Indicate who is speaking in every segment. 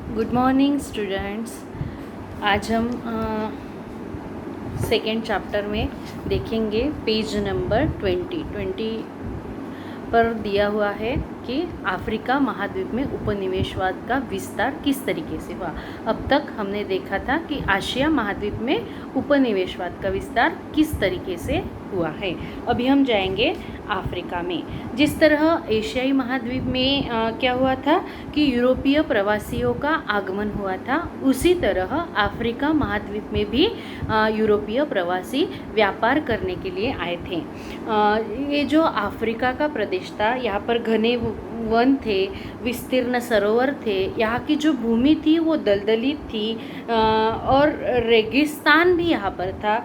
Speaker 1: Good morning students. आज हम second chapter में देखेंगे पेज नंबर 20 पर दिया हुआ है कि अफ्रीका महाद्वीप में उपनिवेशवाद का विस्तार किस तरीके से हुआ। अब तक हमने देखा था कि एशिया महाद्वीप में उपनिवेशवाद का विस्तार किस तरीके से हुआ है। अभी हम जाएंगे अफ्रीका में। जिस तरह एशियाई महाद्वीप में क्या हुआ था कि यूरोपीय प्रवासियों का आगमन हुआ था, उसी तरह अफ्रीका महाद्वीप में भी यूरोपीय प्रवासी व्यापार करने के लिए आए थे। ये जो अफ्रीका का प्रदेश था, यहाँ पर घने वन थे, विस्तीर्ण सरोवर थे, यहाँ की जो भूमि थी वो दलदली थी और रेगिस्तान भी यहाँ पर था।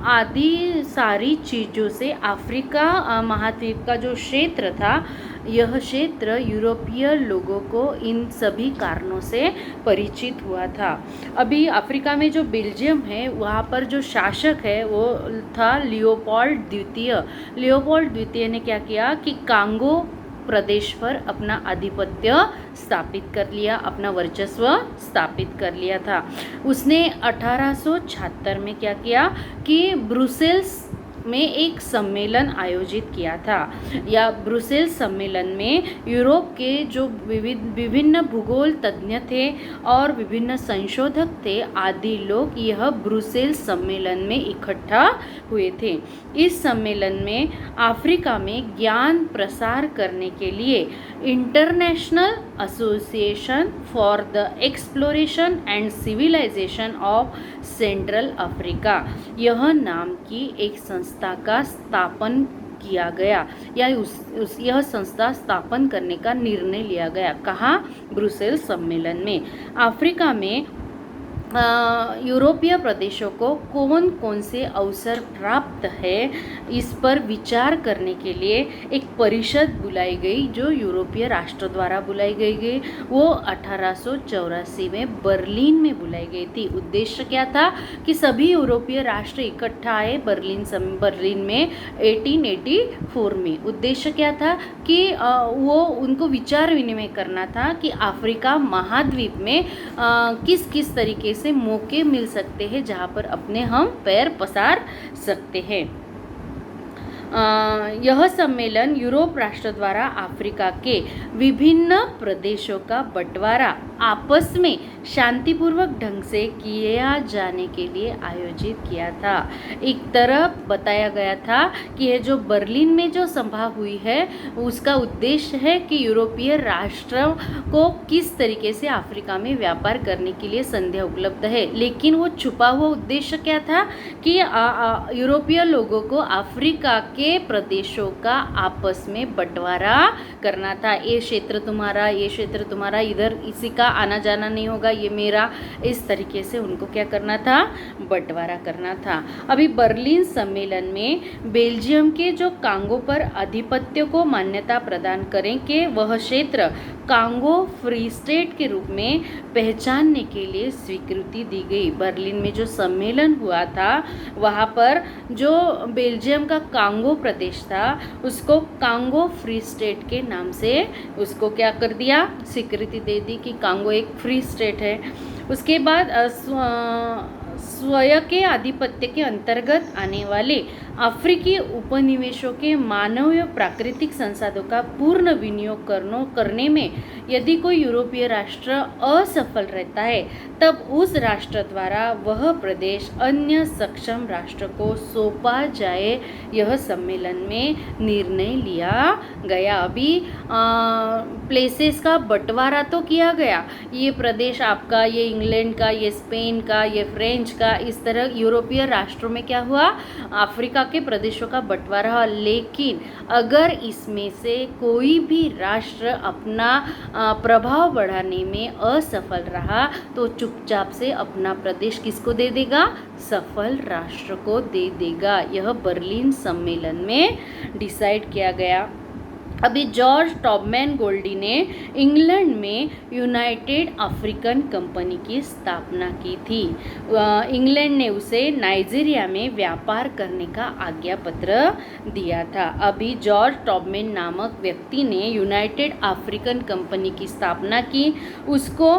Speaker 1: आदि सारी चीज़ों से अफ्रीका महाद्वीप का जो क्षेत्र था, यह क्षेत्र यूरोपीय लोगों को इन सभी कारणों से परिचित हुआ था। अभी अफ्रीका में जो बेल्जियम है, वहाँ पर जो शासक है वो था लियोपोल्ड द्वितीय। लियोपोल्ड द्वितीय ने क्या किया कि कांगो प्रदेश पर अपना आधिपत्य स्थापित कर लिया, अपना वर्चस्व स्थापित कर लिया था। उसने 1876 में क्या किया कि ब्रुसेल्स में एक सम्मेलन आयोजित किया था। या ब्रुसेल्स सम्मेलन में यूरोप के जो विभिन्न भूगोल तज्ञ थे और विभिन्न संशोधक थे, आदि लोग यह ब्रुसेल्स सम्मेलन में इकट्ठा हुए थे। इस सम्मेलन में अफ्रीका में ज्ञान प्रसार करने के लिए international association for the exploration and civilisation of central Africa, यह नाम की एक संस्था का स्थापन किया गया, या यह संस्था स्थापन करने का निर्णय लिया गया। कहाँ? ब्रुसेल्स सम्मेलन में। अफ्रीका में यूरोपीय प्रदेशों को कौन कौन से अवसर प्राप्त है, इस पर विचार करने के लिए एक परिषद बुलाई गई, जो यूरोपीय राष्ट्र द्वारा बुलाई गई। वो 1884 में बर्लिन में बुलाई गई थी। उद्देश्य क्या था कि सभी यूरोपीय राष्ट्र इकट्ठा आए बर्लिन में 1884 में। उद्देश्य क्या था कि वो उनको विचार विनिमय करना था कि अफ्रीका महाद्वीप में किस किस तरीके से मौके मिल सकते हैं जहाँ पर अपने हम पैर पसार सकते हैं। यह सम्मेलन यूरोप राष्ट्र द्वारा अफ्रीका के विभिन्न प्रदेशों का बंटवारा आपस में शांतिपूर्वक ढंग से किया जाने के लिए आयोजित किया था। एक तरफ बताया गया था कि यह जो बर्लिन में जो सभा हुई है, उसका उद्देश्य है कि यूरोपीय राष्ट्रों को किस तरीके से अफ्रीका में व्यापार करने के लिए संधि उपलब्ध है, लेकिन वो छुपा हुआ उद्देश्य क्या था कि यूरोपीय लोगों को अफ्रीका के प्रदेशों का आपस में बंटवारा करना था। ये क्षेत्र तुम्हारा, ये क्षेत्र तुम्हारा, इधर इसी का आना जाना नहीं होगा, ये मेरा, इस तरीके से उनको क्या करना था? बंटवारा करना था। अभी बर्लिन सम्मेलन में बेल्जियम के जो कांगो पर आधिपत्य को मान्यता प्रदान करें कि वह क्षेत्र कांगो फ्री स्टेट के रूप में पहचानने के लिए स्वीकृति दी गई। बर्लिन में जो सम्मेलन हुआ था, वहाँ पर जो बेल्जियम का कांगो प्रदेश था, उसको कांगो फ्री स्टेट के नाम से उसको क्या कर दिया? स्वीकृति दे दी कि कांगो एक फ्री स्टेट है। उसके बाद स्वयं के आधिपत्य के अंतर्गत आने वाले अफ्रीकी उपनिवेशों के मानवीय प्राकृतिक संसाधनों का पूर्ण विनियोग करने में यदि कोई यूरोपीय राष्ट्र असफल रहता है, तब उस राष्ट्र द्वारा वह प्रदेश अन्य सक्षम राष्ट्र को सौंपा जाए, यह सम्मेलन में निर्णय लिया गया। अभी प्लेसेस का बंटवारा तो किया गया, ये प्रदेश आपका, ये इंग्लैंड का, ये स्पेन का, ये फ्रेंच का, इस तरह यूरोपीय राष्ट्रों में क्या हुआ? अफ्रीका के प्रदेशों का बंटवारा हुआ। लेकिन अगर इसमें से कोई भी राष्ट्र अपना प्रभाव बढ़ाने में असफल रहा, तो चुपचाप से अपना प्रदेश किसको दे देगा? सफल राष्ट्र को दे देगा। यह बर्लिन सम्मेलन में डिसाइड किया गया। अभी जॉर्ज टॉबमैन गोल्डी ने इंग्लैंड में यूनाइटेड अफ्रीकन कंपनी की स्थापना की थी। इंग्लैंड ने उसे नाइजीरिया में व्यापार करने का आज्ञा पत्र दिया था। अभी जॉर्ज टॉबमैन नामक व्यक्ति ने यूनाइटेड अफ्रीकन कंपनी की स्थापना की। उसको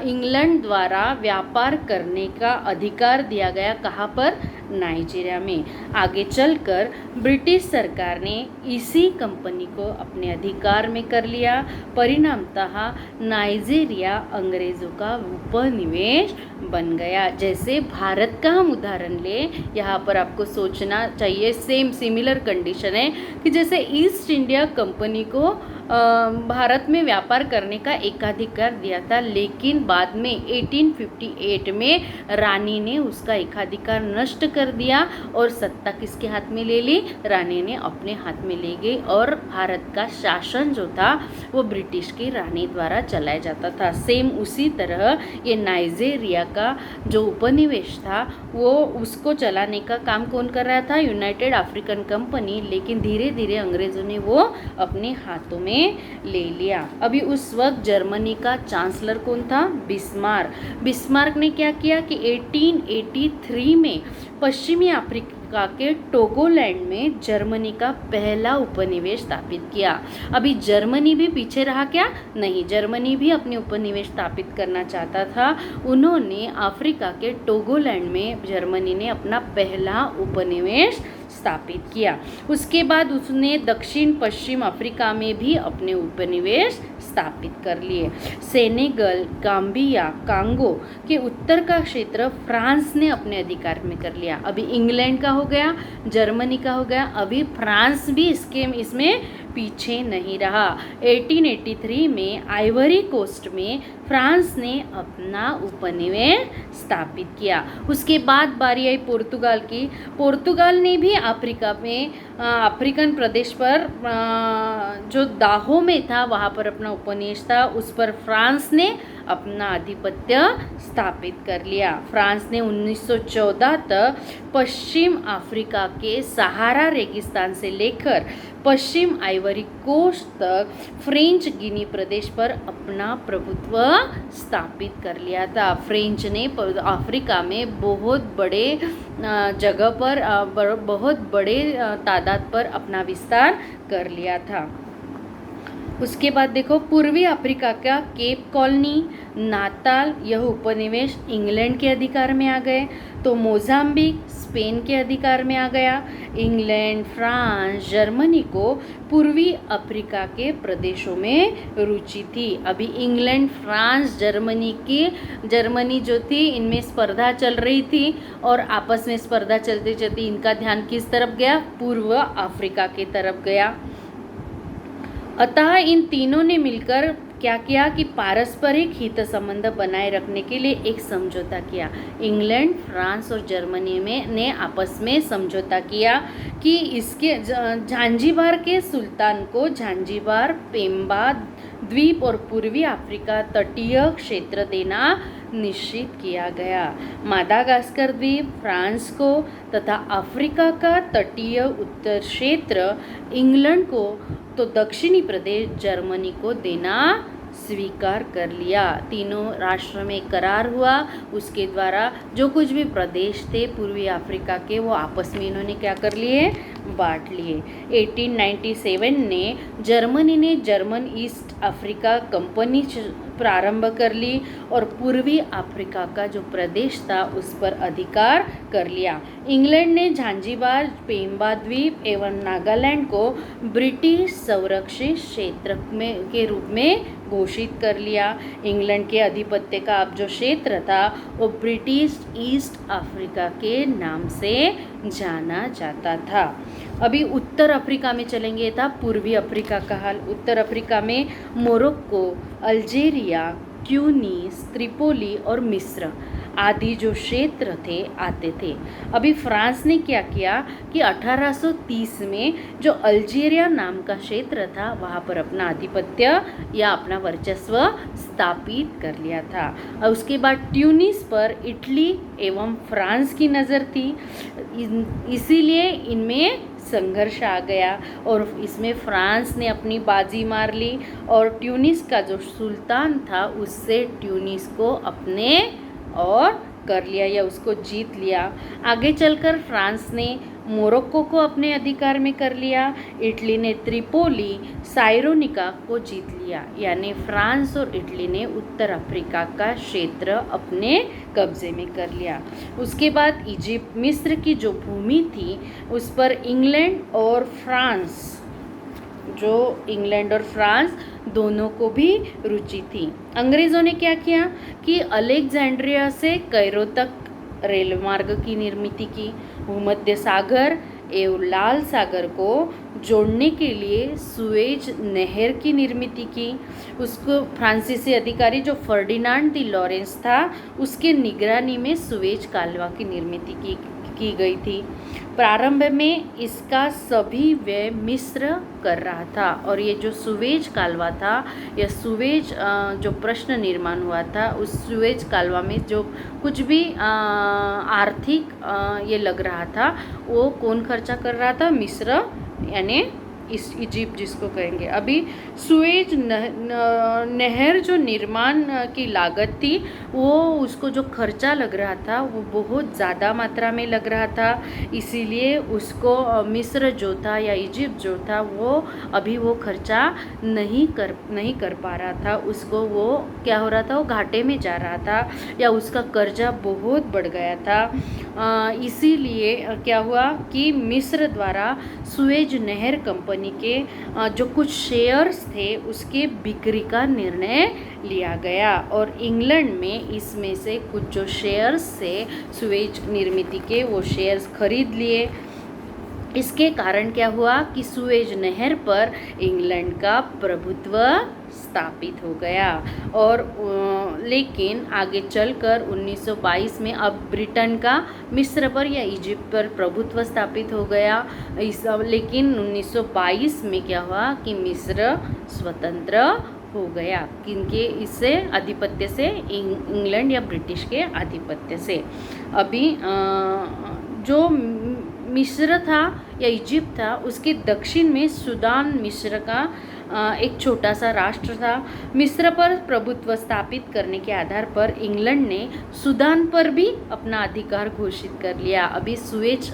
Speaker 1: इंग्लैंड द्वारा व्यापार करने का अधिकार दिया गया। कहाँ पर? नाइजीरिया में। आगे चलकर ब्रिटिश सरकार ने इसी कंपनी को अपने अधिकार में कर लिया। परिणामतः नाइजीरिया अंग्रेज़ों का उपनिवेश बन गया। जैसे भारत का हम उदाहरण लें, यहाँ पर आपको सोचना चाहिए, सेम सिमिलर कंडीशन है कि जैसे ईस्ट इंडिया कंपनी को भारत में व्यापार करने का एकाधिकार दिया था, लेकिन बाद में 1858 में रानी ने उसका एकाधिकार नष्ट कर दिया और सत्ता किसके हाथ में ले ली? रानी ने अपने हाथ में ले गई और भारत का शासन जो था वो ब्रिटिश की रानी द्वारा चलाया जाता था। सेम उसी तरह ये नाइजीरिया का जो उपनिवेश था वो उसको चलाने का काम कौन कर रहा था? United African company. लेकिन धीरे धीरे अंग्रेज़ों ने वो अपने हाथों में ले लिया। अभी उस वक्त जर्मनी का चांसलर कौन था? बिस्मार्क। बिस्मार्क ने क्या किया कि 1883 में पश्चिमी अफ्रीका के टोगोलैंड में जर्मनी का पहला उपनिवेश स्थापित किया। अभी जर्मनी भी पीछे रहा क्या? नहीं, जर्मनी भी अपने उपनिवेश स्थापित करना चाहता था। उन्होंने अफ्रीका के टोगोलैंड में जर्मनी ने अपना पहला उपनिवेश स्थापित किया। उसके बाद उसने दक्षिण पश्चिम अफ्रीका में भी अपने उपनिवेश स्थापित कर लिए। सेनेगल, गाम्बिया, कांगो के उत्तर का क्षेत्र फ्रांस ने अपने अधिकार में कर लिया। अभी इंग्लैंड का हो गया, जर्मनी का हो गया, अभी फ्रांस भी इसमें पीछे नहीं रहा। 1883 में आइवरी कोस्ट में फ्रांस ने अपना उपनिवेश स्थापित किया। उसके बाद बारी आई पुर्तगाल की। पुर्तगाल ने भी अफ्रीका में अफ्रीकन प्रदेश पर जो दाहो में था वहाँ पर अपना उपनिवेश था, उस पर फ्रांस ने अपना आधिपत्य स्थापित कर लिया। फ्रांस ने 1914 तक पश्चिम अफ्रीका के सहारा रेगिस्तान से लेकर पश्चिम आइवरी कोस्ट तक फ्रेंच गिनी प्रदेश पर अपना प्रभुत्व स्थापित कर लिया था। फ्रेंच ने अफ्रीका में बहुत बड़े जगह पर बहुत बड़े तादाद पर अपना विस्तार कर लिया था। उसके बाद देखो, पूर्वी अफ्रीका का केप कॉलोनी, नाताल, यह उपनिवेश इंग्लैंड के अधिकार में आ गए। तो मोजाम्बिक स्पेन के अधिकार में आ गया। इंग्लैंड, फ्रांस, जर्मनी को पूर्वी अफ्रीका के प्रदेशों में रुचि थी। अभी इंग्लैंड, फ्रांस, जर्मनी जो थी, इनमें स्पर्धा चल रही थी और आपस में स्पर्धा चलते चलते इनका ध्यान किस तरफ गया? पूर्व अफ्रीका की तरफ गया। अतः इन तीनों ने मिलकर क्या किया कि पारस्परिक हित संबंध बनाए रखने के लिए एक समझौता किया। इंग्लैंड, फ्रांस और जर्मनी ने आपस में समझौता किया कि इसके झांझीबार के सुल्तान को झांझीबार, पेम्बा द्वीप और पूर्वी अफ्रीका तटीय क्षेत्र देना निश्चित किया गया। मादागास्कर द्वीप फ्रांस को तथा अफ्रीका का तटीय उत्तर क्षेत्र इंग्लैंड को तो दक्षिणी प्रदेश जर्मनी को देना स्वीकार कर लिया। तीनों राष्ट्र में करार हुआ। उसके द्वारा जो कुछ भी प्रदेश थे पूर्वी अफ्रीका के, वो आपस में इन्होंने क्या कर लिए? बांट लिए। 1897 ने जर्मनी ने जर्मन ईस्ट अफ्रीका कंपनी प्रारंभ कर ली और पूर्वी अफ्रीका का जो प्रदेश था उस पर अधिकार कर लिया। इंग्लैंड ने झांझीबार, पेम्बा द्वीप एवं नागालैंड को ब्रिटिश संरक्षित क्षेत्र के रूप में घोषित कर लिया। इंग्लैंड के आधिपत्य का अब जो क्षेत्र था वो ब्रिटिश ईस्ट अफ्रीका के नाम से जाना जाता था। अभी उत्तर अफ्रीका में चलेंगे, था पूर्वी अफ्रीका का हाल। उत्तर अफ्रीका में मोरक्को, अल्जीरिया, ट्यूनीस, त्रिपोली और मिस्र आदि जो क्षेत्र थे आते थे। अभी फ्रांस ने क्या किया कि 1830 में जो अल्जीरिया नाम का क्षेत्र था वहाँ पर अपना आधिपत्य या अपना वर्चस्व स्थापित कर लिया था। और उसके बाद ट्यूनीस पर इटली एवं फ्रांस की नज़र थी, इसीलिए इनमें संघर्ष आ गया और इसमें फ्रांस ने अपनी बाजी मार ली और ट्यूनिस का जो सुल्तान था उससे ट्यूनिस को अपने और कर लिया या उसको जीत लिया। आगे चलकर फ्रांस ने मोरक्को को अपने अधिकार में कर लिया। इटली ने त्रिपोली साइरोनिका को जीत लिया, यानी फ्रांस और इटली ने उत्तर अफ्रीका का क्षेत्र अपने कब्जे में कर लिया। उसके बाद इजिप्ट मिस्र की जो भूमि थी उस पर इंग्लैंड और फ्रांस दोनों को भी रुचि थी। अंग्रेज़ों ने क्या किया कि अलेक्जेंड्रिया से कैरो तक रेल मार्ग की निर्मित की। भूमध्य सागर एवं लाल सागर को जोड़ने के लिए सुएज नहर की निर्मित की। उसको फ्रांसीसी अधिकारी जो फर्डिनांड दी लॉरेंस था उसके निगरानी में सुएज कालवा की निर्मित की गई थी। प्रारंभ में इसका सभी व्यय मिस्र कर रहा था और ये जो सुएज कालवा था या सुएज जो प्रश्न निर्माण हुआ था उस सुएज कालवा में जो कुछ भी आर्थिक ये लग रहा था वो कौन खर्चा कर रहा था? मिस्र, यानी इस इजिप्ट जिसको कहेंगे। अभी सुएज नहर जो निर्माण की लागत थी वो उसको जो खर्चा लग रहा था वो बहुत ज़्यादा मात्रा में लग रहा था, इसीलिए उसको मिस्र जो था या इजिप्ट जो था वो अभी वो खर्चा नहीं कर पा रहा था। उसको वो क्या हो रहा था, वो घाटे में जा रहा था या उसका कर्जा बहुत बढ़ गया था। इसीलिए क्या हुआ कि मिस्र द्वारा सुएज नहर कंपनी के जो कुछ शेयर्स थे उसके बिक्री का निर्णय लिया गया और इंग्लैंड में इसमें से कुछ जो शेयर्स से सुएज निर्मित के वो शेयर्स खरीद लिए। इसके कारण क्या हुआ कि सुएज नहर पर इंग्लैंड का प्रभुत्व स्थापित हो गया और लेकिन आगे चलकर 1922 में अब ब्रिटेन का मिस्र पर या इजिप्ट पर प्रभुत्व स्थापित हो गया। लेकिन 1922 में क्या हुआ कि मिस्र स्वतंत्र हो गया, किनके इससे आधिपत्य से, इंग्लैंड या ब्रिटिश के आधिपत्य से। अभी जो मिस्र था या इजिप्ट था उसके दक्षिण में सूडान मिस्र का एक छोटा सा राष्ट्र था। मिस्र पर प्रभुत्व स्थापित करने के आधार पर इंग्लैंड ने सूडान पर भी अपना अधिकार घोषित कर लिया। अभी सुएज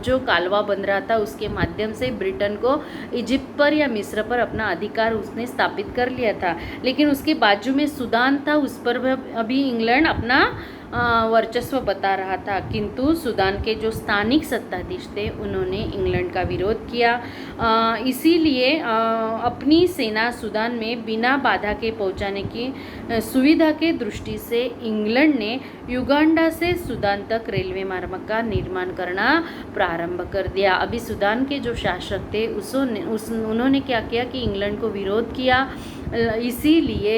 Speaker 1: जो कालवा बन रहा था उसके माध्यम से ब्रिटेन को इजिप्ट पर या मिस्र पर अपना अधिकार उसने स्थापित कर लिया था, लेकिन उसके बाजू में सूडान था उस पर अभी इंग्लैंड अपना वर्चस्व बता रहा था, किंतु सूडान के जो स्थानिक सत्ताधीश थे उन्होंने इंग्लैंड का विरोध किया। इसीलिए अपनी सेना सूडान में बिना बाधा के पहुंचाने की सुविधा के दृष्टि से इंग्लैंड ने युगांडा से सूडान तक रेलवे मार्ग का निर्माण करना प्रारंभ कर दिया। अभी सूडान के जो शासक थे उन्होंने क्या किया कि इंग्लैंड को विरोध किया, इसीलिए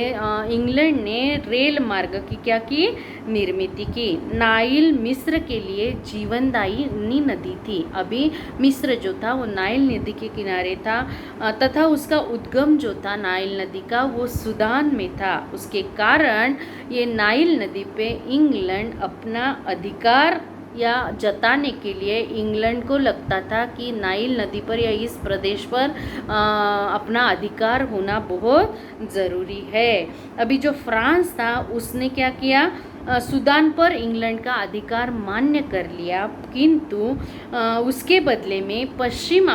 Speaker 1: इंग्लैंड ने रेल मार्ग की क्या की निर्मित की। नाइल मिस्र के लिए जीवनदायिनी नदी थी। अभी मिस्र जो था वो नाइल नदी के किनारे था तथा उसका उद्गम जो था नाइल नदी का वो सूडान में था। उसके कारण ये नाइल नदी पे इंग्लैंड अपना अधिकार या जताने के लिए इंग्लैंड को लगता था कि नाइल नदी पर या इस प्रदेश पर अपना अधिकार होना बहुत ज़रूरी है। अभी जो फ्रांस था उसने क्या किया, सूडान पर इंग्लैंड का अधिकार मान्य कर लिया, किंतु उसके बदले में पश्चिम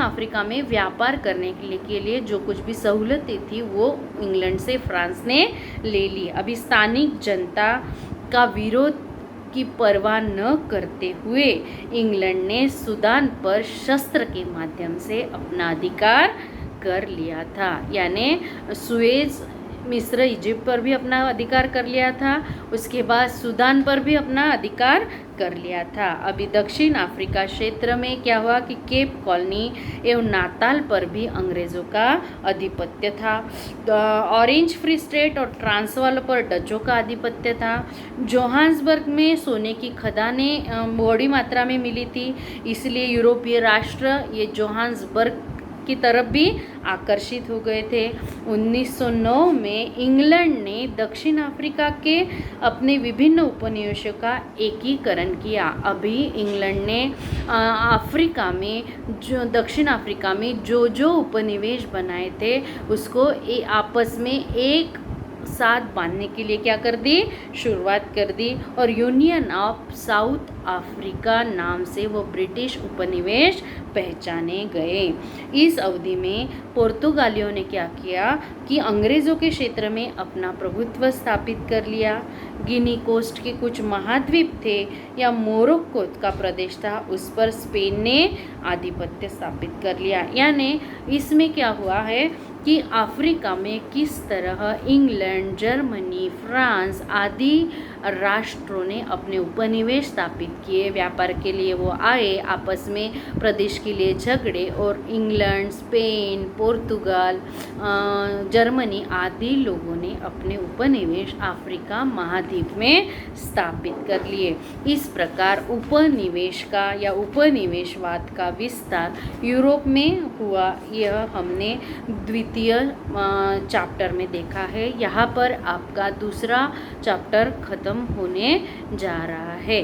Speaker 1: अफ्रीका में व्यापार करने के लिए जो कुछ भी सहूलतें थी वो इंग्लैंड से फ्रांस ने ले ली। अभी स्थानिक जनता का विरोध की परवाह न करते हुए इंग्लैंड ने सूडान पर शस्त्र के माध्यम से अपना अधिकार कर लिया था, यानी सुएज मिस्र इजिप्ट पर भी अपना अधिकार कर लिया था, उसके बाद सूडान पर भी अपना अधिकार कर लिया था। अभी दक्षिण अफ्रीका क्षेत्र में क्या हुआ कि केप कॉलोनी एवं नाताल पर भी अंग्रेज़ों का आधिपत्य था। ऑरेंज फ्री स्टेट और ट्रांसवाल पर डचों का आधिपत्य था। जोहान्सबर्ग में सोने की खदानें बड़ी मात्रा में मिली थी, इसलिए यूरोपीय राष्ट्र ये जोहान्सबर्ग की तरफ भी आकर्षित हो गए थे। 1909 में इंग्लैंड ने दक्षिण अफ्रीका के अपने विभिन्न उपनिवेशों का एकीकरण किया। अभी इंग्लैंड ने अफ्रीका में दक्षिण अफ्रीका में जो उपनिवेश बनाए थे उसको आपस में एक साथ बांधने के लिए क्या कर दी, शुरुआत कर दी, और यूनियन ऑफ साउथ अफ्रीका नाम से वो ब्रिटिश उपनिवेश पहचाने गए। इस अवधि में पुर्तगालियों ने क्या किया कि अंग्रेज़ों के क्षेत्र में अपना प्रभुत्व स्थापित कर लिया। गिनी कोस्ट के कुछ महाद्वीप थे या मोरक्को का प्रदेश था, उस पर स्पेन ने आधिपत्य स्थापित कर लिया। यानी इसमें क्या हुआ है कि अफ्रीका में किस तरह इंग्लैंड, जर्मनी, फ्रांस आदि राष्ट्रों ने अपने उपनिवेश स्थापित किए, व्यापार के लिए वो आए, आपस में प्रदेश के लिए झगड़े, और इंग्लैंड, स्पेन, पुर्तगाल, जर्मनी आदि लोगों ने अपने उपनिवेश अफ्रीका महाद्वीप में स्थापित कर लिए। इस प्रकार उपनिवेश का या उपनिवेशवाद का विस्तार यूरोप में हुआ, यह हमने द्वितीय चैप्टर में देखा है। यहाँ पर आपका दूसरा चैप्टर खत्म होने जा रहा है।